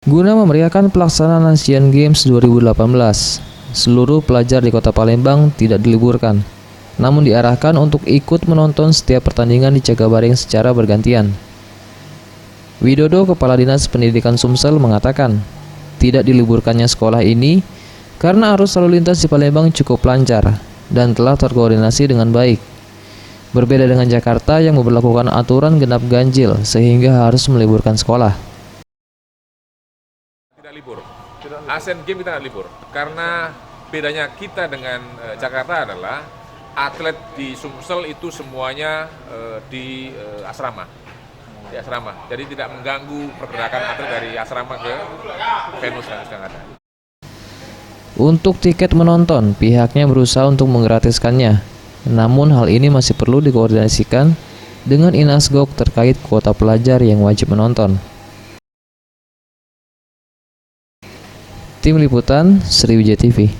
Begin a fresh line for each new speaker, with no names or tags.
Guna memeriahkan pelaksanaan Asian Games 2018, seluruh pelajar di Kota Palembang tidak diliburkan, namun diarahkan untuk ikut menonton setiap pertandingan di Cakabaring secara bergantian. Widodo, Kepala Dinas Pendidikan Sumsel, mengatakan, tidak diliburkannya sekolah ini karena arus lalu lintas di Palembang cukup lancar dan telah terkoordinasi dengan baik. Berbeda dengan Jakarta yang memberlakukan aturan genap ganjil sehingga harus meliburkan sekolah.
Tidak libur. Asian Games kita tidak libur karena bedanya kita dengan Jakarta adalah atlet di Sumsel itu semuanya di asrama. Di asrama. Jadi tidak mengganggu pergerakan atlet dari asrama ke venus yang ada.
Untuk tiket menonton, pihaknya berusaha untuk menggratiskannya. Namun hal ini masih perlu dikoordinasikan dengan Inasgok terkait kuota pelajar yang wajib menonton. Tim Liputan, Sriwijaya TV.